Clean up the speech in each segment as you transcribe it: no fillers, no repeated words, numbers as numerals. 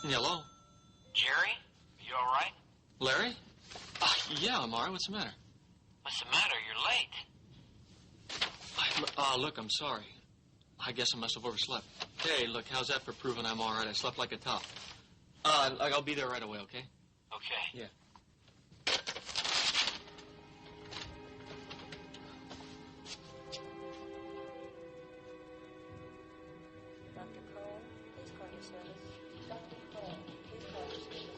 Hello? Jerry? You all right? Larry? Yeah, I'm all right. What's the matter? What's the matter? You're late. Look, I'm sorry. I guess I must have overslept. Hey, look, how's that for proving I'm all right? I slept like a top. I'll be there right away, okay? Okay. Yeah. Dr. Cole, please call your service. Dr. Cole, please call your service.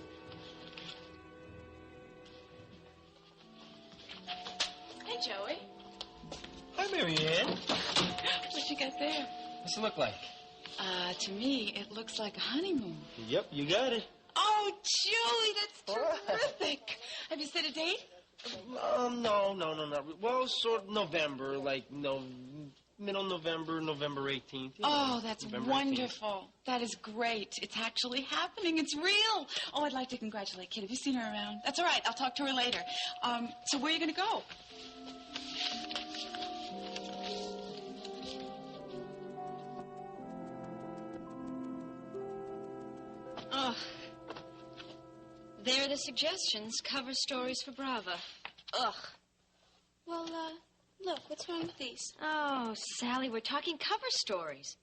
Hey, Joey. Hi, Marianne. What you got there? What's it look like? To me, it looks like a honeymoon. Yep, you got it. Oh, Julie, that's terrific. Have you set a date? No, not. Well, sort of November, middle November, November 18th. Oh, that's November wonderful. 18th. That is great. It's actually happening. It's real. Oh, I'd like to congratulate Kid. Have you seen her around? That's all right. I'll talk to her later. So where are you going to go? Oh. There are the suggestions. Cover stories for Brava. Ugh. Well, look, what's wrong with these? Oh, Sally, we're talking cover stories.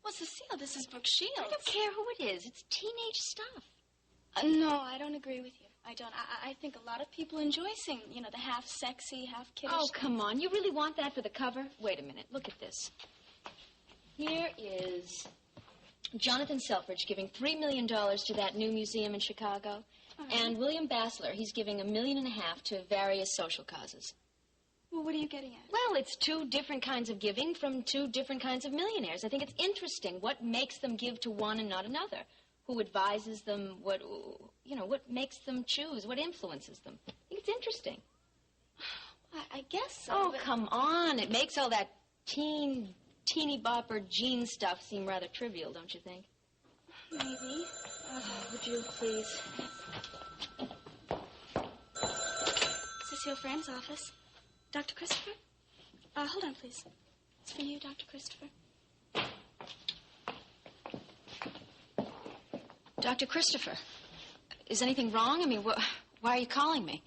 What's the seal? This is Brooke Shields. I don't care who it is. It's teenage stuff. No, I don't agree with you. I don't. I think a lot of people enjoy seeing, the half sexy, half kiddish. Oh, come on. You really want that for the cover? Wait a minute. Look at this. Here is Jonathan Selfridge giving $3 million to that new museum in Chicago. And William Bassler, he's giving $1.5 million to various social causes. Well, what are you getting at? Well, it's two different kinds of giving from two different kinds of millionaires. I think it's interesting what makes them give to one and not another. Who advises them, what makes them choose, what influences them. I think it's interesting. I guess so. Oh, come on. It makes all that teeny bopper Jean stuff seem rather trivial, don't you think? Maybe. Would you please? Is this your friend's office? Dr. Christopher? Hold on, please. It's for you, Dr. Christopher. Dr. Christopher, is anything wrong? I mean, why are you calling me?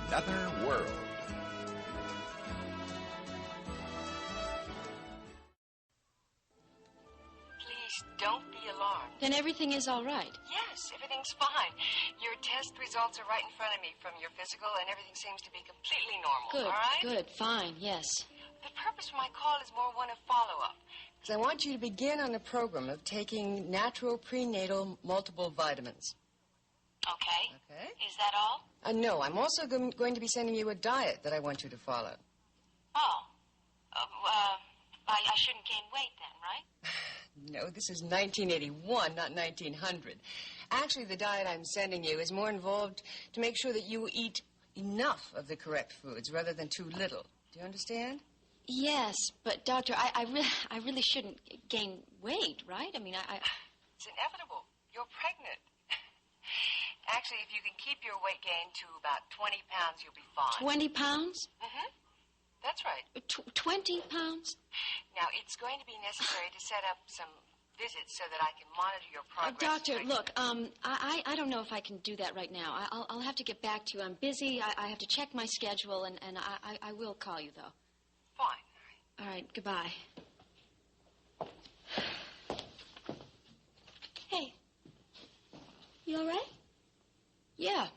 Another world. Please don't be alarmed. Then everything is all right. Yes, everything's fine. Your test results are right in front of me from your physical, and everything seems to be completely normal. Good, all right? good, fine, yes. The purpose of my call is more one of follow-up. Because I want you to begin on a program of taking natural prenatal multiple vitamins. Okay. Okay. Is that all? No, I'm also going to be sending you a diet that I want you to follow. Oh. I shouldn't gain weight then, right? No, this is 1981, not 1900. Actually, the diet I'm sending you is more involved to make sure that you eat enough of the correct foods rather than too little. Do you understand? Yes, but Doctor, I really shouldn't gain weight, right? I mean, It's inevitable. You're pregnant. Actually, if you can keep your weight gain to about 20 pounds, you'll be fine. 20 pounds? Mm-hmm. That's right. 20 pounds? Now, it's going to be necessary to set up some visits so that I can monitor your progress. Doctor, look, I don't know if I can do that right now. I'll have to get back to you. I'm busy. I have to check my schedule, and I will call you, though. Fine. All right, goodbye. Hey. You all right? Yeah.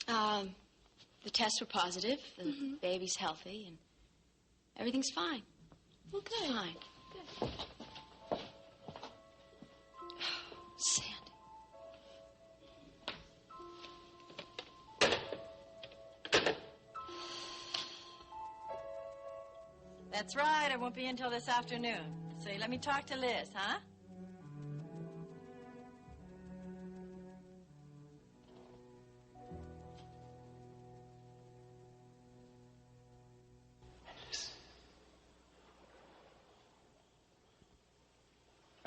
The tests were positive. The baby's healthy, and everything's fine. Well, good. Fine. Good. Sandy. That's right. I won't be in till this afternoon. So let me talk to Liz, huh?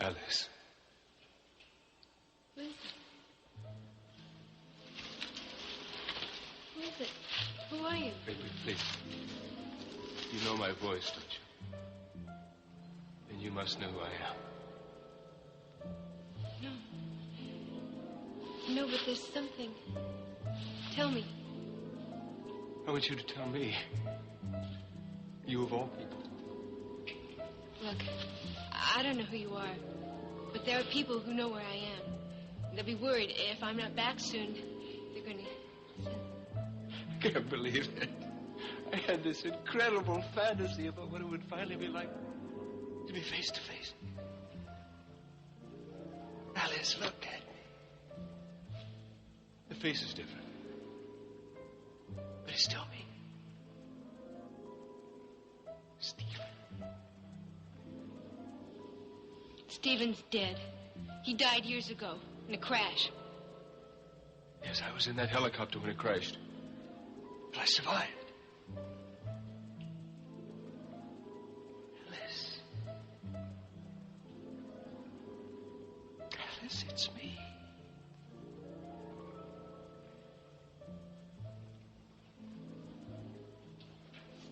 Alice. Who is it? Who is it? Who are you? Wait, please. You know my voice, don't you? And you must know who I am. No. No, but there's something. Tell me. I want you to tell me. You of all people. Look, I don't know who you are, but there are people who know where I am. They'll be worried if I'm not back soon. They're going to... I can't believe it. I had this incredible fantasy about what it would finally be like to be face to face. Alice, look at me. The face is different, but it's still me. Stephen. Stephen's dead. He died years ago in a crash. Yes, I was in that helicopter when it crashed. But I survived. Alice. Alice, it's me.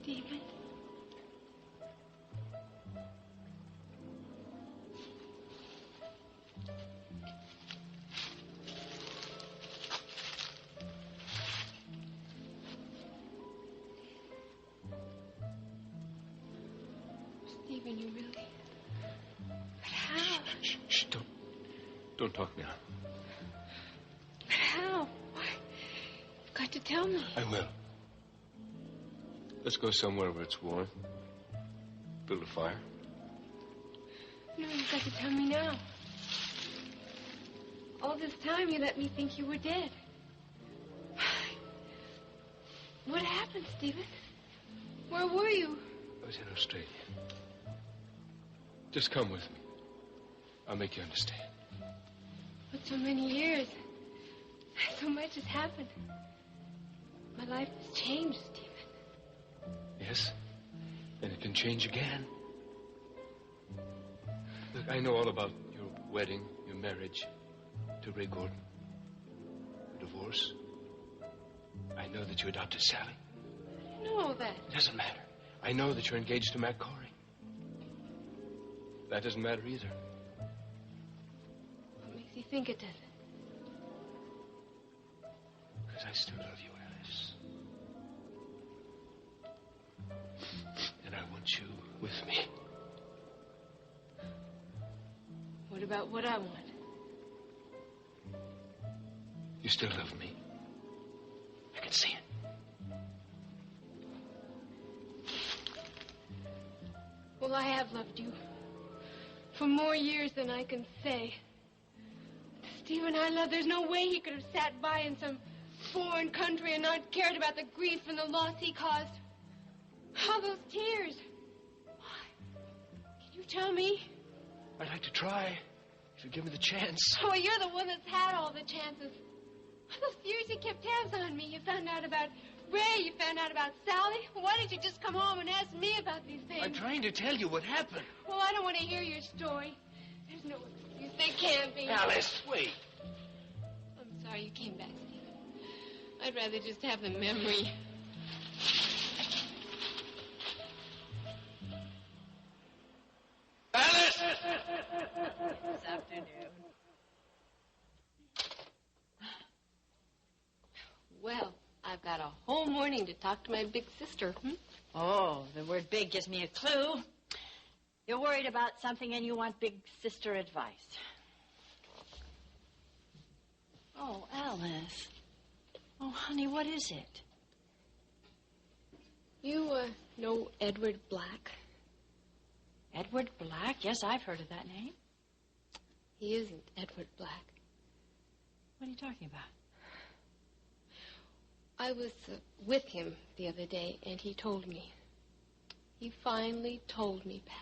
Stephen? Stephen, you really... But how? Shh, don't talk now. But how? Why? You've got to tell me. I will. Let's go somewhere where it's warm. Build a fire. No, you've got to tell me now. All this time you let me think you were dead. What happened, Stephen? Where were you? I was in Australia. Just come with me. I'll make you understand. But so many years. So much has happened. My life has changed, Stephen. Yes? And it can change again. Look, I know all about your wedding, your marriage to Ray Gordon. Your divorce. I know that you adopted Sally. I know all that. It doesn't matter. I know that you're engaged to Matt Corey. That doesn't matter either. What makes you think it doesn't? Because I still love you, Alice. And I want you with me. What about what I want? You still love me. I can see it. Well, I have loved you. For more years than I can say. Stephen I love, there's no way he could have sat by in some foreign country and not cared about the grief and the loss he caused. All those tears. Why? Can you tell me? I'd like to try, if you give me the chance. Oh, you're the one that's had all the chances. All those years you kept tabs on me. You found out about Ray, you found out about Sally. Why didn't you just come home and ask me about these things? I'm trying to tell you what happened. Well, I don't want to hear your story. There's no excuse. There can't be. Alice, wait. I'm sorry you came back, Stephen. I'd rather just have the memory. Alice! This afternoon. Well, I've got a whole morning to talk to my big sister. Oh, the word big gives me a clue. You're worried about something and you want big sister advice. Oh, Alice. Oh, honey, what is it? You, know Edward Black? Edward Black? Yes, I've heard of that name. He isn't Edward Black. What are you talking about? I was with him the other day, and he told me. He finally told me, Pat.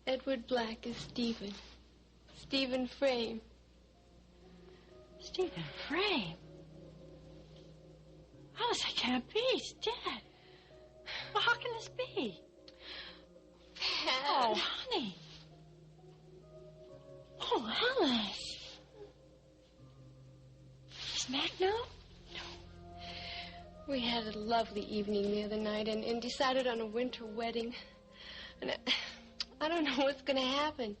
Edward Black is Stephen. Stephen Frame. Stephen Frame? Alice, it can't be. He's dead. Well, how can this be? Pat. Oh, honey. We had a lovely evening the other night and decided on a winter wedding. And I don't know what's going to happen.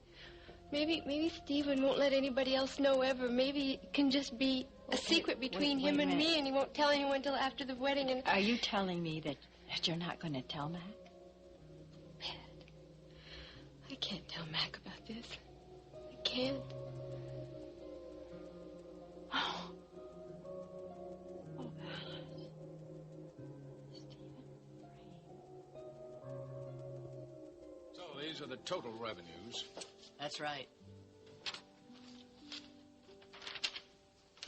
Maybe Stephen won't let anybody else know ever. Maybe it can just be a secret between him and me, and he won't tell anyone until after the wedding. And Are you telling me that you're not going to tell Mac? Pat, I can't tell Mac about this. I can't. Oh. Oh, Alice. Stephen. So these are the total revenues. That's right.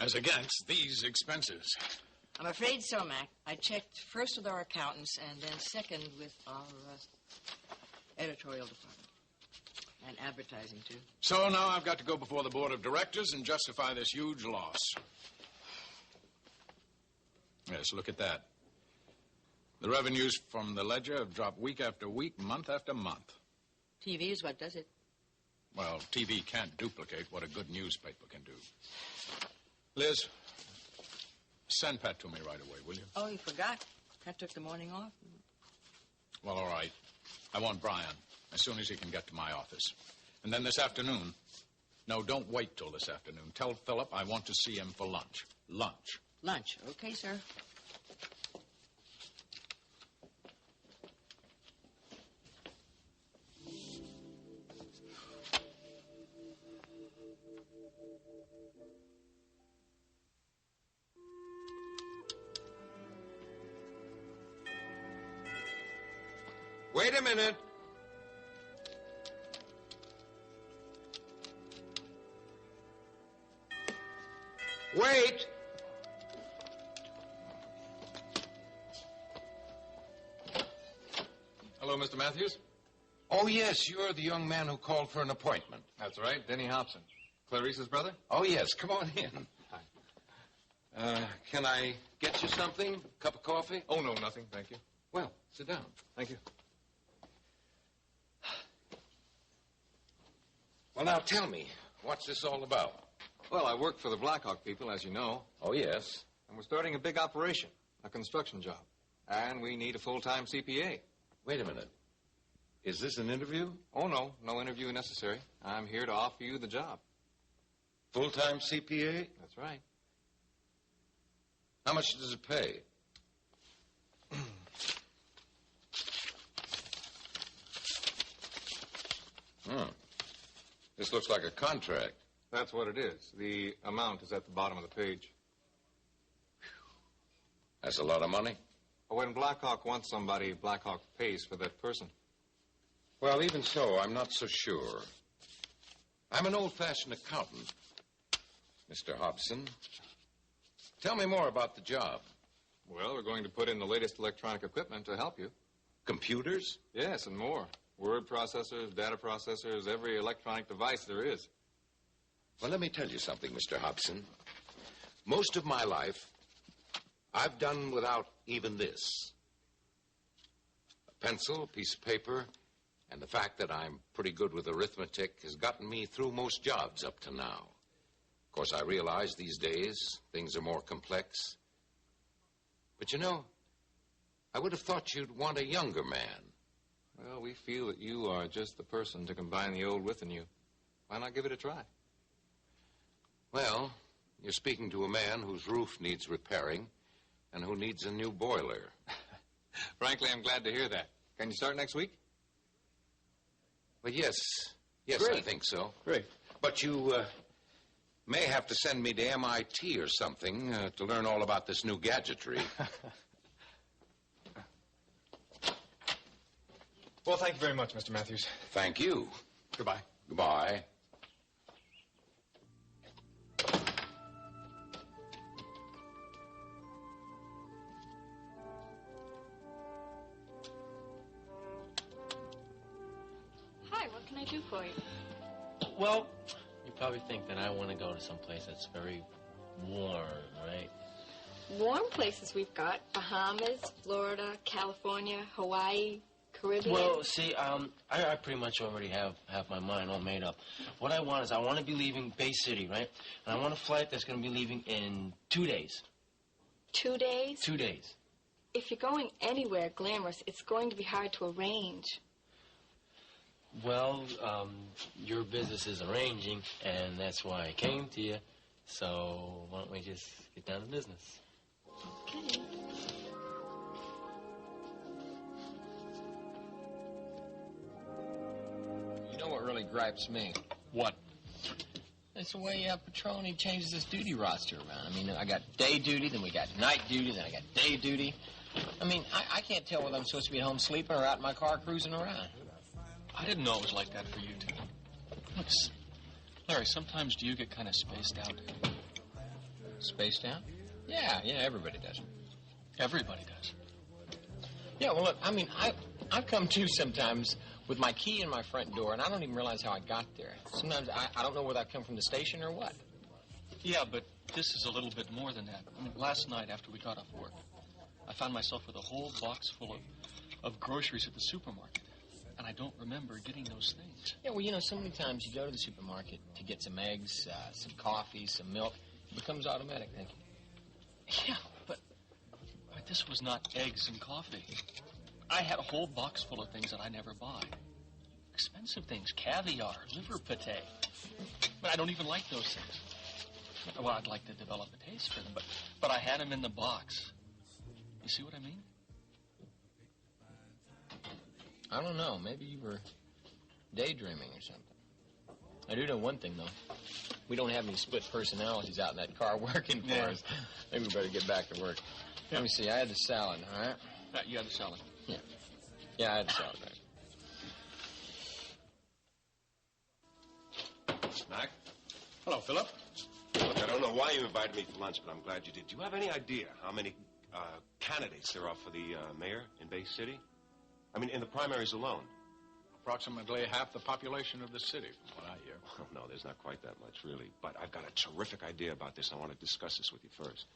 As against these expenses. I'm afraid so, Mac. I checked first with our accountants and then second with our editorial department. And advertising, too. So now I've got to go before the board of directors and justify this huge loss. Yes, look at that. The revenues from the ledger have dropped week after week, month after month. TV is what does it. Well, TV can't duplicate what a good newspaper can do. Liz, send Pat to me right away, will you? Oh, you forgot. Pat took the morning off. Well, all right. I want Brian as soon as he can get to my office. And then this afternoon... No, don't wait till this afternoon. Tell Philip I want to see him for lunch. Lunch. Lunch. Okay, sir. Wait a minute. Wait. Hello, Mr. Matthews. Oh, yes, you're the young man who called for an appointment. That's right, Denny Hobson. Clarice's brother? Oh, yes, come on in. Hi. Can I get you something? Cup of coffee? Oh, no, nothing, thank you. Well, sit down. Thank you. Well, now tell me, what's this all about? Well, I work for the Blackhawk people, as you know. Oh, yes. And we're starting a big operation, a construction job. And we need a full-time CPA. Wait a minute. Is this an interview? Oh, no. No interview necessary. I'm here to offer you the job. Full-time CPA? That's right. How much does it pay? This looks like a contract. That's what it is. The amount is at the bottom of the page. That's a lot of money. But when Blackhawk wants somebody, Blackhawk pays for that person. Well, even so, I'm not so sure. I'm an old-fashioned accountant, Mr. Hobson. Tell me more about the job. Well, we're going to put in the latest electronic equipment to help you. Computers? Yes, and more. Word processors, data processors, every electronic device there is. Well, let me tell you something, Mr. Hobson. Most of my life, I've done without even this. A pencil, a piece of paper, and the fact that I'm pretty good with arithmetic has gotten me through most jobs up to now. Of course, I realize these days things are more complex. But you know, I would have thought you'd want a younger man. Well, we feel that you are just the person to combine the old with the new. Why not give it a try? Well, you're speaking to a man whose roof needs repairing and who needs a new boiler. Frankly, I'm glad to hear that. Can you start next week? Well, yes. Yes, Great. I think so. Great. But you may have to send me to MIT or something to learn all about this new gadgetry. Well, thank you very much, Mr. Matthews. Thank you. Goodbye. Goodbye. Hi, what can I do for you? Well, you probably think that I want to go to some place that's very warm, right? Warm places we've got: Bahamas, Florida, California, Hawaii, Caribbean. Well, see, I pretty much already have my mind all made up. What I want is I want to be leaving Bay City, right? And I want a flight that's going to be leaving in 2 days. 2 days? 2 days. if you're going anywhere glamorous, it's going to be hard to arrange. Well, your business is arranging, and that's why I came to you. So why don't we just get down to business? Okay. You know what really gripes me? What? It's the way Petroni changes his duty roster around. I mean, I got day duty, then we got night duty, then I got day duty. I mean, I can't tell whether I'm supposed to be at home sleeping or out in my car cruising around. I didn't know it was like that for you two. Look, Larry, sometimes do you get kind of spaced out? Spaced out? Yeah, everybody does. Everybody does. Yeah, well, look, I mean, I've come to sometimes with my key in my front door, and I don't even realize how I got there. Sometimes I don't know whether I come from the station or what. Yeah, but this is a little bit more than that. I mean, last night after we got off work, I found myself with a whole box full of groceries at the supermarket. And I don't remember getting those things. Yeah, well, so many times you go to the supermarket to get some eggs, some coffee, some milk. It becomes automatic, thank you. Yeah, but this was not eggs and coffee. I had a whole box full of things that I never buy. Expensive things, caviar, liver pate. But I don't even like those things. Well, I'd like to develop a taste for them, but I had them in the box. You see what I mean? I don't know. Maybe you were daydreaming or something. I do know one thing, though. We don't have any split personalities out in that car working for us. Maybe we better get back to work. Let me see. I had the salad, all right? You had the salad? Yeah. Yeah, I had the salad, right. Mac? Hello, Philip. Look, I don't know why you invited me for lunch, but I'm glad you did. Do you have any idea how many candidates there are for the mayor in Bay City? I mean, in the primaries alone. Approximately half the population of the city, from what I hear. Well, no, there's not quite that much, really. But I've got a terrific idea about this. I want to discuss this with you first.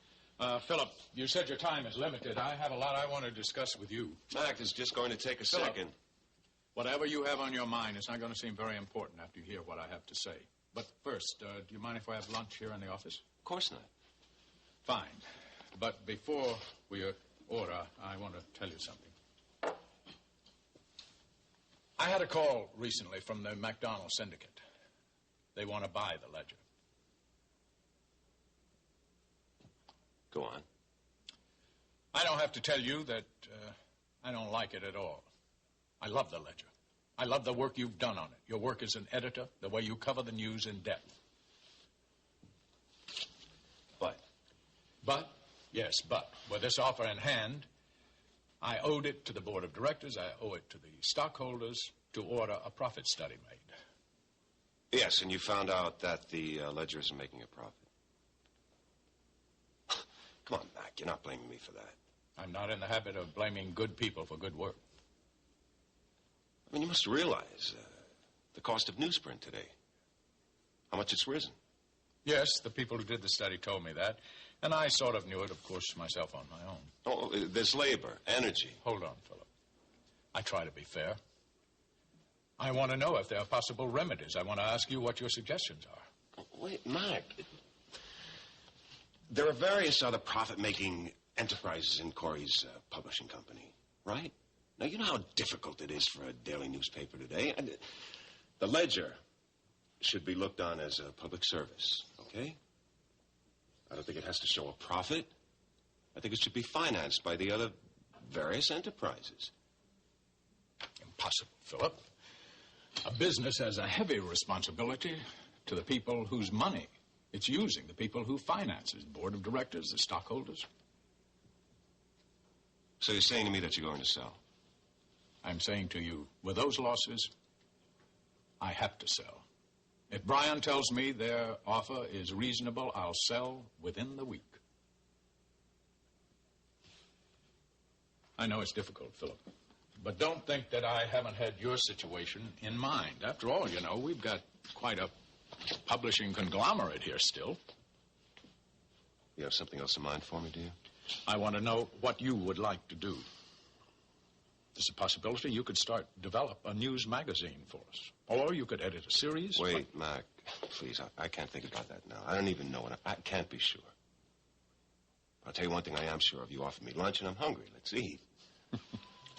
Philip, you said your time is limited. I have a lot I want to discuss with you. Mac, it's just going to take a Philip, second. Whatever you have on your mind is not going to seem very important after you hear what I have to say. But first, do you mind if I have lunch here in the office? Of course not. Fine. But before we order, I want to tell you something. I had a call recently from the McDonald Syndicate. They want to buy the Ledger. Go on. I don't have to tell you that I don't like it at all. I love the Ledger. I love the work you've done on it. Your work as an editor, the way you cover the news in depth. But, yes, but, with this offer in hand, I owed it to the board of directors, I owe it to the stockholders to order a profit study made. Yes, and you found out that the Ledger isn't making a profit. Come on, Mac, you're not blaming me for that. I'm not in the habit of blaming good people for good work. I mean, you must realize the cost of newsprint today. How much it's risen. Yes, the people who did the study told me that. And I sort of knew it, of course, myself on my own. Oh, there's labor, energy. Hold on, Philip. I try to be fair. I want to know if there are possible remedies. I want to ask you what your suggestions are. Wait, Mac. There are various other profit-making enterprises in Corey's publishing company, right? Now, you know how difficult it is for a daily newspaper today. And the Ledger should be looked on as a public service, okay? I don't think it has to show a profit. I think it should be financed by the other various enterprises. Impossible, Philip. A business has a heavy responsibility to the people whose money it's using, the people who finance it, the board of directors, the stockholders. So you're saying to me that you're going to sell? I'm saying to you, with those losses, I have to sell. If Brian tells me their offer is reasonable, I'll sell within the week. I know it's difficult, Philip, but don't think that I haven't had your situation in mind. After all, you know, we've got quite a publishing conglomerate here still. You have something else in mind for me, do you? I want to know what you would like to do. There's a possibility you could develop a news magazine for us. Or you could edit a series. Wait, Mac, please, I can't think about that now. I don't even know, and I can't be sure. I'll tell you one thing I am sure of. You offered me lunch, and I'm hungry. Let's eat.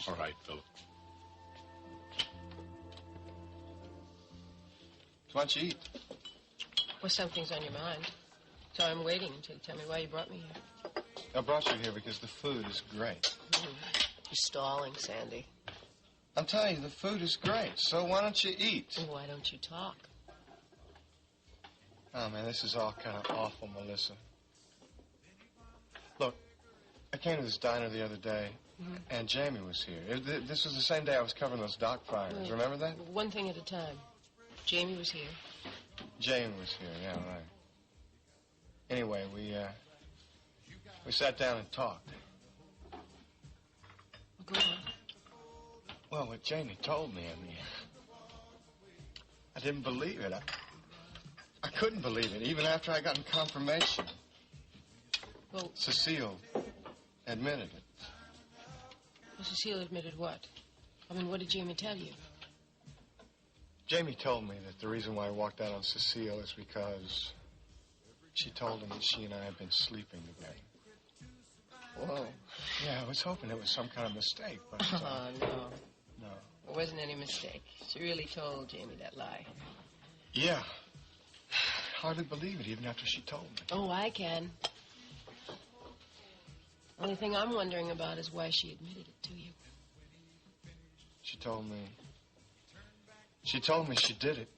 All right, Philip. So why don't you eat? Well, something's on your mind. So I'm waiting until you tell me why you brought me here. I brought you here because the food is great. You're stalling, Sandy. I'm telling you, the food is great. So why don't you eat? Well, why don't you talk? Oh, man, this is all kind of awful, Melissa. Look, I came to this diner the other day, and Jamie was here. This was the same day I was covering those dock fires. Remember that? One thing at a time. Jamie was here. Jamie was here, yeah, right. Anyway, we sat down and talked. Go on. Well, what Jamie told me, I didn't believe it. I couldn't believe it, even after I got confirmation. Well, Cecile admitted it. Well, Cecile admitted what? I mean, what did Jamie tell you? Jamie told me that the reason why I walked out on Cecile is because she told him that she and I had been sleeping together. Whoa. Yeah, I was hoping it was some kind of mistake, but... Oh, no. No. It wasn't any mistake. She really told Jamie that lie. Yeah. Hardly believe it, even after she told me. Oh, I can. Only thing I'm wondering about is why she admitted it to you. She told me she did it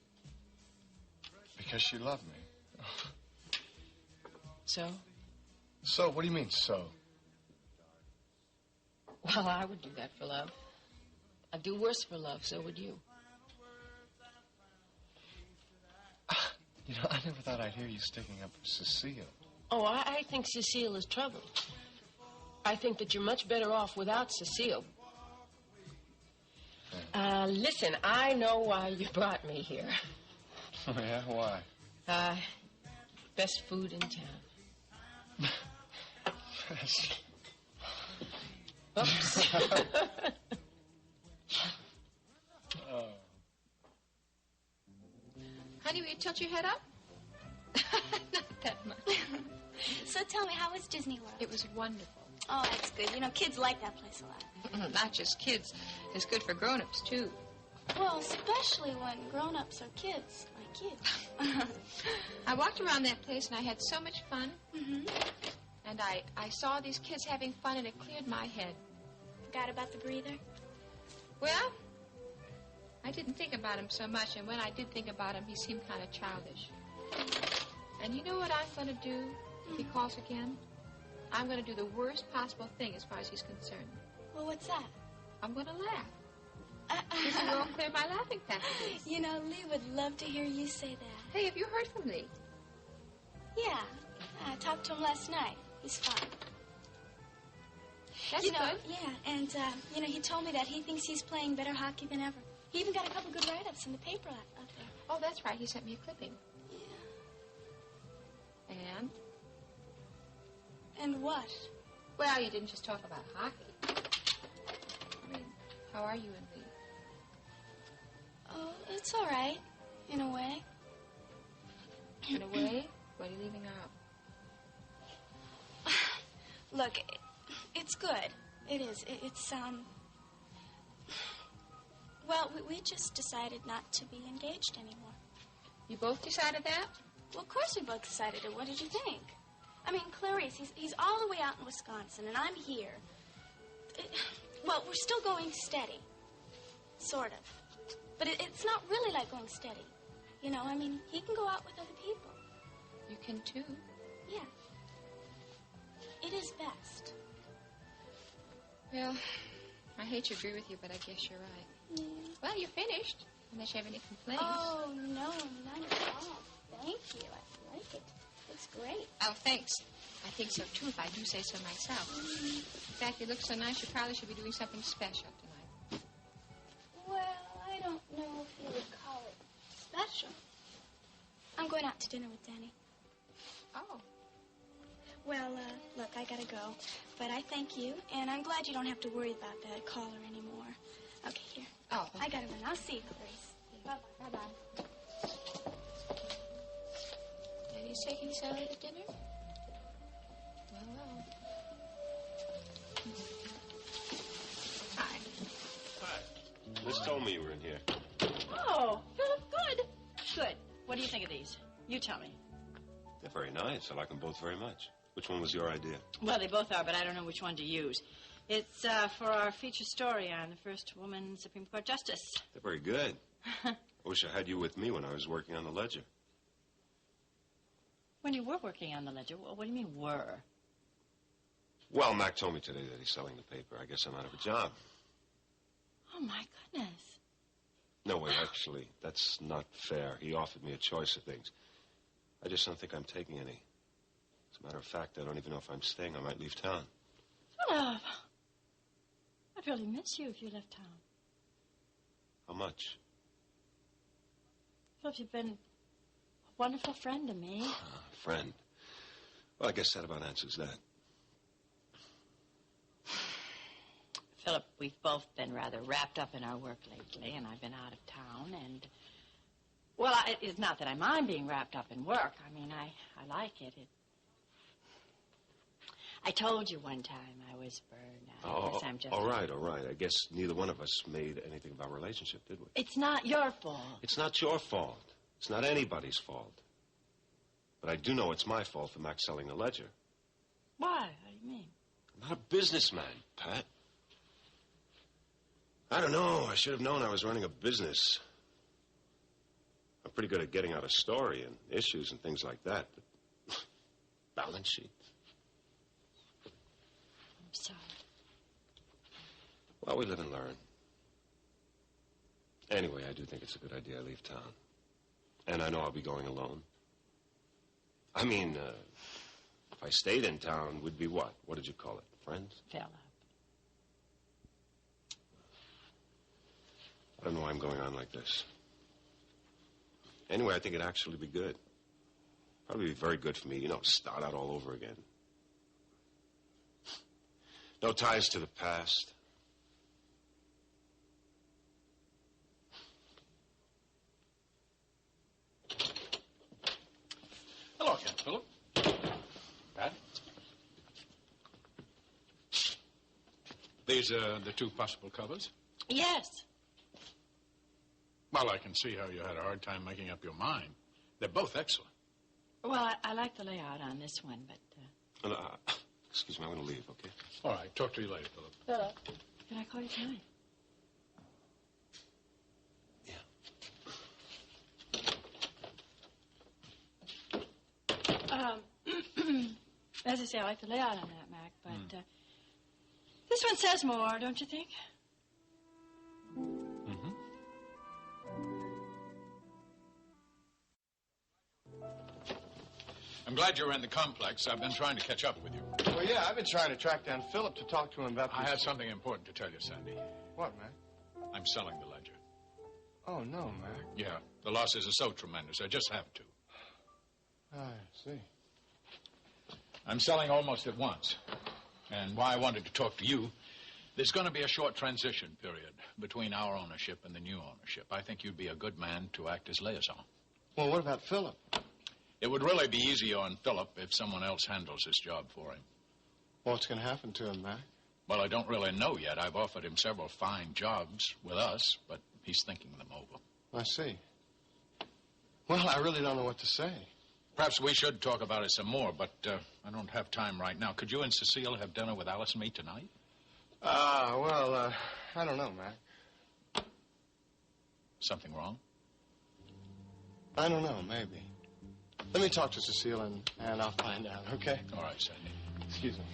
because she loved me. So? So? What do you mean, so? Well, I would do that for love. I'd do worse for love, so would you. You know, I never thought I'd hear you sticking up for Cecile. Oh, I think Cecile is trouble. I think that you're much better off without Cecile. Listen, I know why you brought me here. Yeah, why? Best food in town. Oops. Honey, will you tilt your head up? Not that much. So tell me, how was Disney World? It was wonderful. Oh, that's good. You know, kids like that place a lot. Not just kids. It's good for grown-ups, too. Well, especially when grown-ups are kids, like you. I walked around that place, and I had so much fun. Mm-hmm. And I saw these kids having fun, and it cleared my head. Forgot about the breather? Well, I didn't think about him so much, and when I did think about him, he seemed kind of childish. And you know what I'm going to do if he calls again? I'm going to do the worst possible thing as far as he's concerned. Well, what's that? I'm going to laugh. This will clear my laughing passages. You know, Lee would love to hear you say that. Hey, have you heard from Lee? Yeah, I talked to him last night. He's fine. That's you know, good. Yeah, and, you know, he told me that he thinks he's playing better hockey than ever. He even got a couple good write-ups in the paper out there. Oh, that's right. He sent me a clipping. Yeah. And? And what? Well, you didn't just talk about hockey. I mean, how are you and Lee? Oh, it's all right, in a way. In a way? What are you leaving out? Look, it's good. It is. It's, well, we just decided not to be engaged anymore. You both decided that? Well, of course we both decided it. What did you think? I mean, Clarice, he's all the way out in Wisconsin, and I'm here. Well, we're still going steady. Sort of. But it's not really like going steady. You know, I mean, he can go out with other people. You can, too. Yeah. It is best. Well, I hate to agree with you, but I guess you're right. Yeah. Well, you're finished, unless you have any complaints. Oh, no, not at all. Thank you. I like it. It's great. Oh, thanks. I think so, too, if I do say so myself. In fact, you look so nice, you probably should be doing something special tonight. Well, I don't know if you would call it special. I'm going out to dinner with Danny. Oh. Well, look, I gotta go. But I thank you, and I'm glad you don't have to worry about that caller anymore. Okay, here. Oh, okay. I gotta run. I'll see you, Clarice. Bye-bye. Bye-bye. Daddy's taking Sally to dinner? Well, well. Liz told me you were in here. Oh, Philip, good. Good. What do you think of these? You tell me. They're very nice. I like them both very much. Which one was your idea? Well, they both are, but I don't know which one to use. It's for our feature story on the first woman Supreme Court Justice. They're very good. I wish I had you with me when I was working on the Ledger. When you were working on the Ledger, what do you mean were? Well, Mac told me today that he's selling the paper. I guess I'm out of a job. Oh, my goodness. No, wait, actually, that's not fair. He offered me a choice of things. I just don't think I'm taking any. As a matter of fact, I don't even know if I'm staying. I might leave town. Philip, I'd really miss you if you left town. How much? Philip, you've been a wonderful friend to me. Friend. Well, I guess that about answers that. Philip, we've both been rather wrapped up in our work lately, and I've been out of town, and... Well, it's not that I mind being wrapped up in work. I mean, I like it. I told you one time I was burned out. I guess I'm just... all right. I guess neither one of us made anything of our relationship, did we? It's not your fault. It's not your fault. It's not anybody's fault. But I do know it's my fault for Mac selling the Ledger. Why? What do you mean? I'm not a businessman, Pat. I don't know. I should have known I was running a business. I'm pretty good at getting out a story and issues and things like that. But balance sheet. I'm sorry. Well, we live and learn. Anyway, I do think it's a good idea I leave town. And I know I'll be going alone. I mean, if I stayed in town, we'd be what? What did you call it? Friends? Philip. I don't know why I'm going on like this. Anyway, I think it'd actually be good. Probably be very good for me, start out all over again. No ties to the past. Hello again, Philip. Pat? These are the two possible covers? Yes. Well, I can see how you had a hard time making up your mind. They're both excellent. Well, I like the layout on this one, but... Excuse me, I'm going to leave, okay? All right, talk to you later, Philip. Philip, can I call you tonight? As I say, I like the layout on that, Mac, but this one says more, don't you think? Mm-hmm. I'm glad you're in the complex. I've been trying to catch up with you. Well, yeah, I've been trying to track down Philip to talk to him about I have something important to tell you, Sandy. What, Mac? I'm selling the Ledger. Oh, no, Mac. Yeah, the losses are so tremendous. I just have to. I see. I'm selling almost at once. And why I wanted to talk to you, there's going to be a short transition period between our ownership and the new ownership. I think you'd be a good man to act as liaison. Well, what about Philip? It would really be easier on Philip if someone else handles this job for him. What's going to happen to him, Mac? Well, I don't really know yet. I've offered him several fine jobs with us, but he's thinking them over. I see. Well, I really don't know what to say. Perhaps we should talk about it some more, but I don't have time right now. Could you and Cecile have dinner with Alice and me tonight? Well, I don't know, Mac. Something wrong? I don't know, maybe. Let me talk to Cecile and I'll find out, okay? All right, Sandy. Excuse me.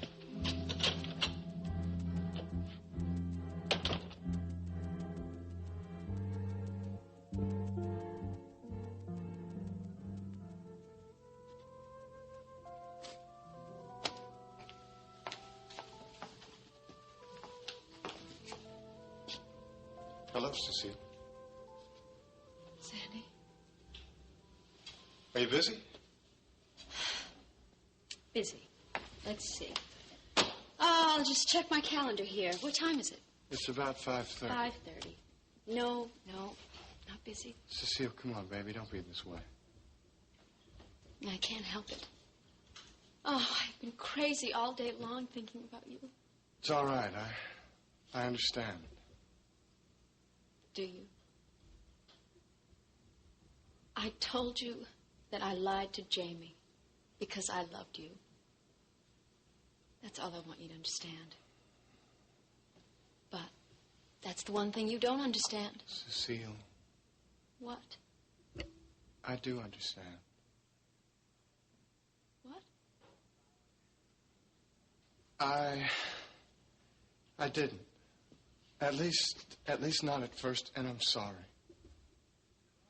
Hello, Cecile. Sandy? Are you busy? Busy. Let's see. I'll just check my calendar here. What time is it? It's about 5:30. 5:30. No, not busy. Cecile, come on, baby. Don't be this way. I can't help it. Oh, I've been crazy all day long thinking about you. It's all right. I understand. do you? I told you that I lied to Jamie because I loved you. That's all I want you to understand. But that's the one thing you don't understand. Cecile, What? I do understand. What? I didn't. At least not at first, and I'm sorry.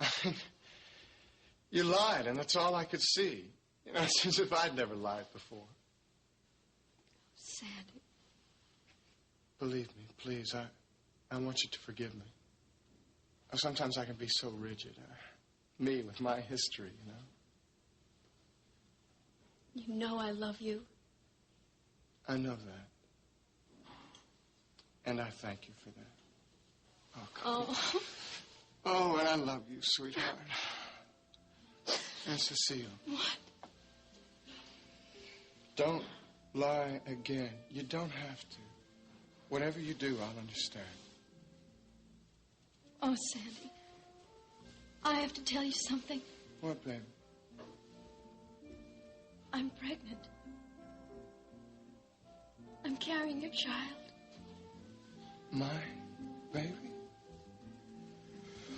I mean, you lied, and that's all I could see. You know, it's as if I'd never lied before. Sandy. Believe me, please, I want you to forgive me. Sometimes I can be so rigid. Me with my history, you know. You know I love you. I know that. And I thank you for that. Oh, come on. Oh, and I love you, sweetheart. And Cecile. What? Don't lie again. You don't have to. Whatever you do, I'll understand. Oh, Sandy. I have to tell you something. What, baby? I'm pregnant. I'm carrying your child. My baby?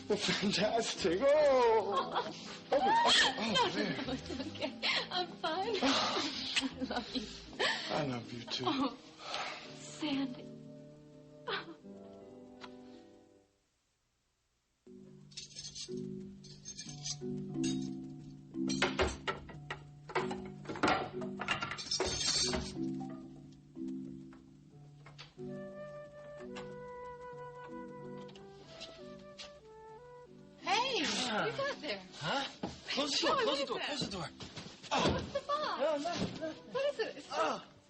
Well, fantastic. Oh! No, there. no, it's okay. I'm fine. I love you. I love you, too. Oh, Sandy. Hey, what you got there? Huh? Close the door, close the door, close the door. What's the box? No, no. What is it?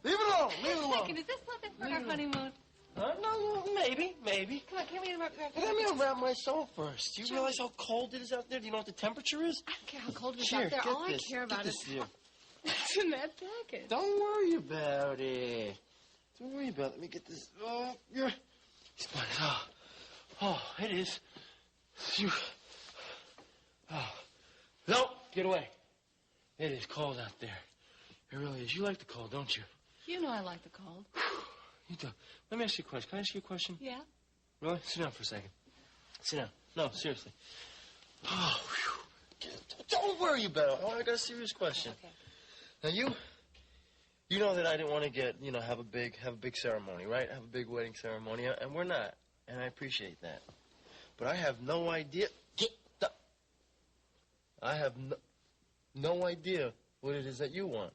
Leave it alone, leave it Wait a alone. second, is this something for our honeymoon? Huh? No, maybe. Come on, can we wrap Let me unwrap myself first. Do you realize how cold it is out there? Do you know what the temperature is? I don't care how cold it is Here, out there. get All I this. care about Get is this here. what's in that package. Don't worry about it. Don't worry about it. Let me get this. Oh, you're... It's fine. Oh, it is. You... Oh. No, get away. It is cold out there. It really is. You like the cold, don't you? You know I like the cold. You do. Let me ask you a question. Can I ask you a question? Yeah? Really? Sit down for a second. Sit down. No, seriously. Oh, whew. Don't worry about it. I got a serious question. Okay. Now, you know that I didn't want to get, have a big ceremony, right? Have a big wedding ceremony, and we're not. And I appreciate that. But I have no idea. I have no idea what it is that you want.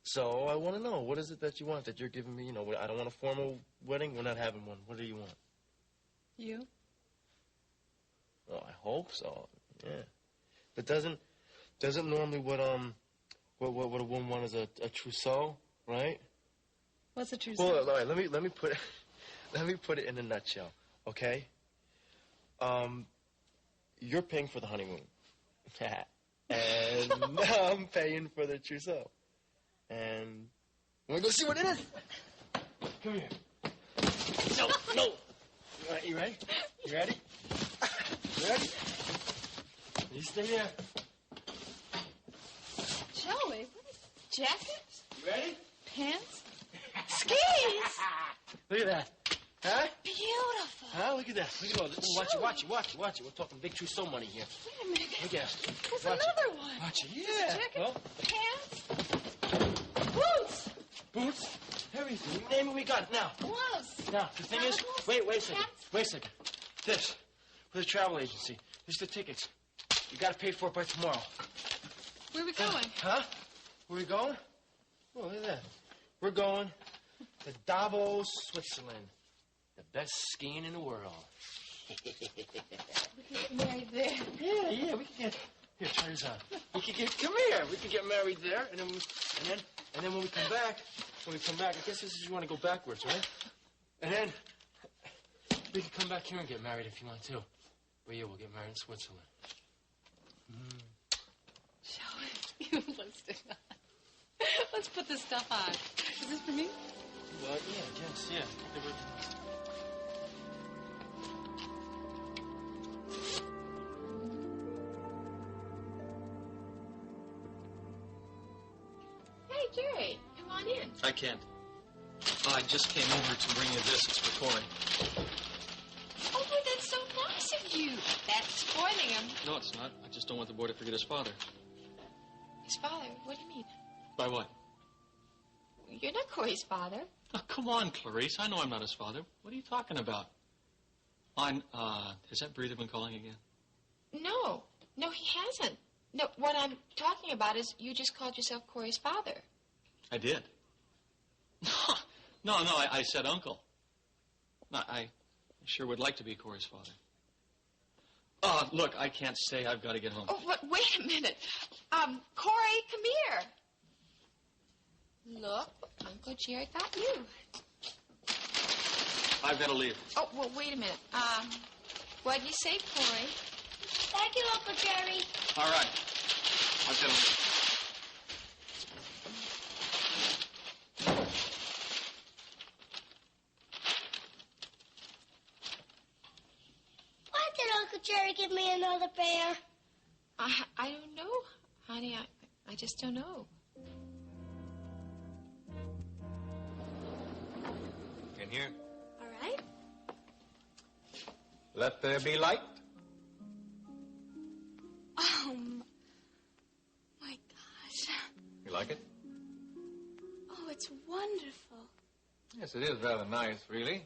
So I want to know, what is it that you want that you're giving me? I don't want a formal wedding. We're not having one. What do you want? You? Well, I hope so. Yeah. But doesn't normally what a woman want is a trousseau, right? What's a trousseau? Well, all right. Let me put it in a nutshell, okay? You're paying for the honeymoon, and I'm paying for the trousseau. And we're going to see what it is. Come here. No. You ready? You ready? You ready? You stay here. Joey, what is jackets? You ready? Pants? Skis? Look at that. Huh? Beautiful. Huh? Look at that. Look at all this. Watch it. We're talking big trousseau money here. Wait a minute. Look at it. There's Watch another it. one. Watch it. This Yeah. jacket, Well, pants, boots. boots. Everything. Name what we got now. Gloves. Now, the thing is, wait a second. Wait a second. This, for the travel agency. This is the tickets. You got to pay for it by tomorrow. Where are we going? Huh? Where we going? Oh, look at that. We're going to Davos, Switzerland. The best skiing in the world. We can get married there. Yeah, we can get... Here, try this on. We can get... Come here. We can get married there, and then when we come back, I guess this is you want to go backwards, right? And then we can come back here and get married if you want to. But yeah, we'll get married in Switzerland. Joey, let's put this stuff on. Is this for me? Well, yeah, I guess, yeah. Jerry, come on in. I can't. I just came over to bring you this. It's for Corey. Oh, boy, that's so nice of you. That's spoiling him. No, it's not. I just don't want the boy to forget his father. His father? What do you mean? By what? You're not Corey's father. Oh, come on, Clarice. I know I'm not his father. What are you talking about? Has that breather been calling again? No. No, he hasn't. No, what I'm talking about is you just called yourself Corey's father. I did. No, I said uncle. No, I sure would like to be Corey's father. Look, I can't stay. I've got to get home. Oh, but wait a minute. Corey, come here. Look, Uncle Jerry got you. I've got to leave. Oh, well, wait a minute. What'd you say, Corey? Thank you, Uncle Jerry. All right. I've got to leave. Why did Uncle Jerry give me another bear? I don't know, honey. I just don't know. In here. All right. Let there be light. Oh, my gosh. You like it? Oh, it's wonderful. Yes, it is rather nice, really.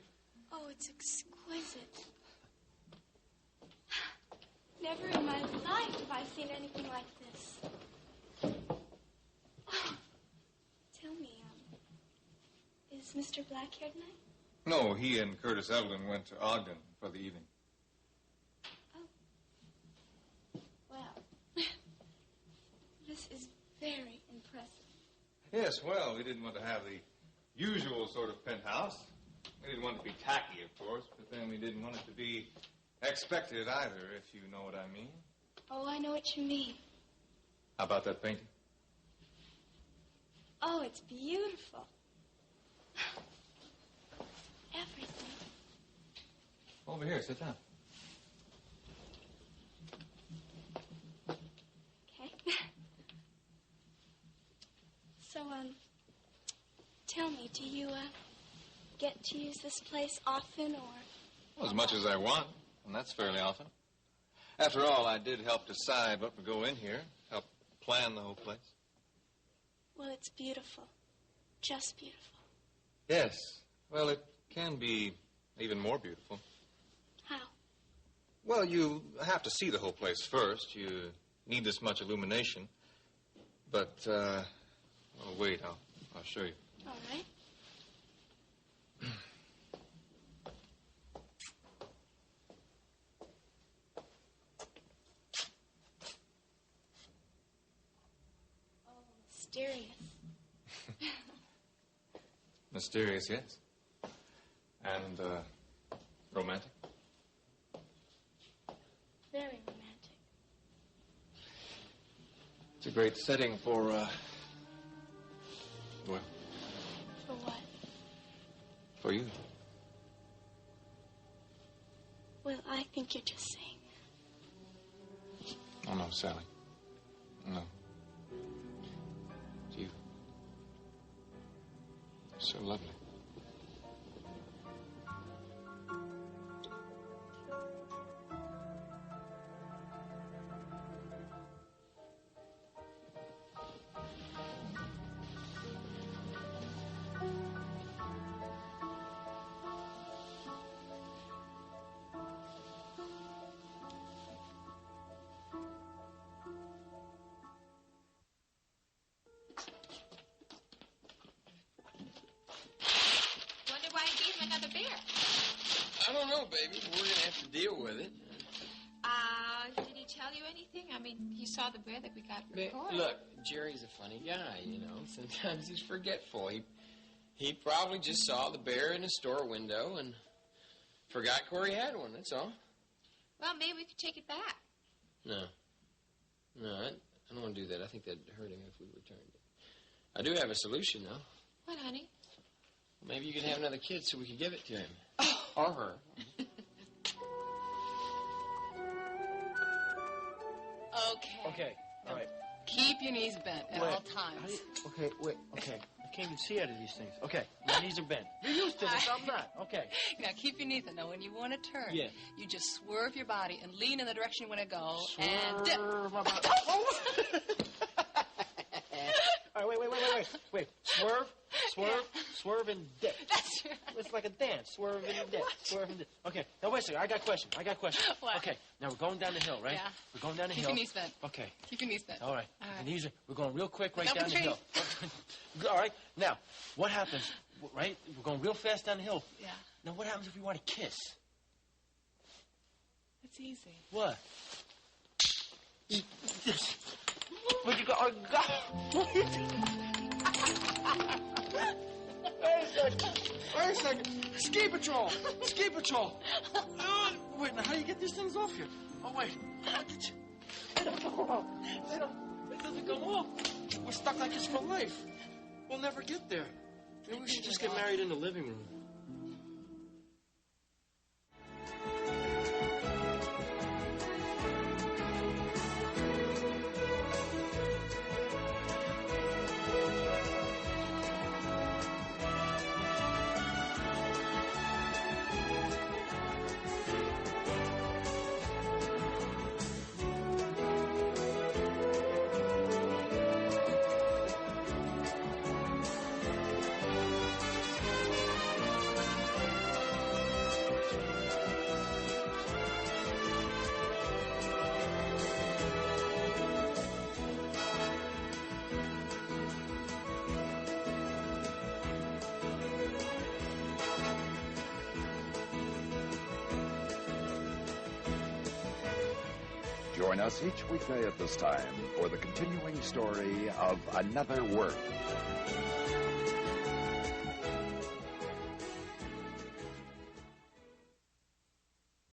Oh, it's exquisite. Never in my life have I seen anything like this. Oh, tell me, is Mr. Black here tonight? No, he and Curtis Eldon went to Ogden for the evening. Well, this is very impressive. Yes, well, we didn't want to have the usual sort of penthouse. We didn't want it to be tacky, of course, but then we didn't want it to be expected either, if you know what I mean. Oh, I know what you mean. How about that painting? Oh, it's beautiful. Everything. Over here, sit down. Okay. So, tell me, do you, get to use this place often, or? Well, as much as I want, and that's fairly often. After all, I did help decide what would go in here, help plan the whole place. Well, it's beautiful. Just beautiful. Yes. Well, it can be even more beautiful. How? Well, you have to see the whole place first. You need this much illumination. But, oh, wait, I'll show you. All right. Mysterious. Mysterious, yes. And, romantic. Very romantic. It's a great setting for, well, For what? for you. Well, I think you're just saying. Oh, no, Sally. No. It's you. So lovely. Wonder why he gave him another bear. I don't know, baby. We're going to have to deal with it. Did he tell you anything? I mean, he saw the bear that we got for Corey. Look, Jerry's a funny guy, you know. Sometimes he's forgetful. He probably just saw the bear in a store window and forgot Corey had one, that's all. Well, maybe we could take it back. No, I don't want to do that. I think that'd hurt him if we returned it. I do have a solution, though. What, honey? Maybe you could have another kid so we could give it to him. Or her. Okay. Okay, all right. Keep your knees bent at all times. Okay, wait, okay. I can't even see out of these things. Okay, my knees are bent. You're used to this, I'm not. Okay. Now, keep your knees bent. Now, when you want to turn, Yeah. you just swerve your body and lean in the direction you want to go Swerve and dip. my body. All right, wait. Swerve and dip. That's right. It's like a dance. Swerve and dip. Swerve and dip. Okay, now wait a second. I got a question. What? Okay, now we're going down the hill, right? Yeah. We're going down the Keep hill. your knees bent. Okay. Keep your knees bent. All right. All right. The knees are, we're going real quick right Up down the the hill. All right. Now, what happens, right? We're going real fast down the hill. Yeah. Now, what happens if we want to kiss? It's easy. What? Where'd you go? Oh, God. Wait a second. Ski patrol. Wait, now how do you get these things off here? Oh, wait. They don't come off. It doesn't come off. We're stuck like this for life. We'll never get there. Maybe we should just get married in the living room. Join us each weekday at this time for the continuing story of Another World.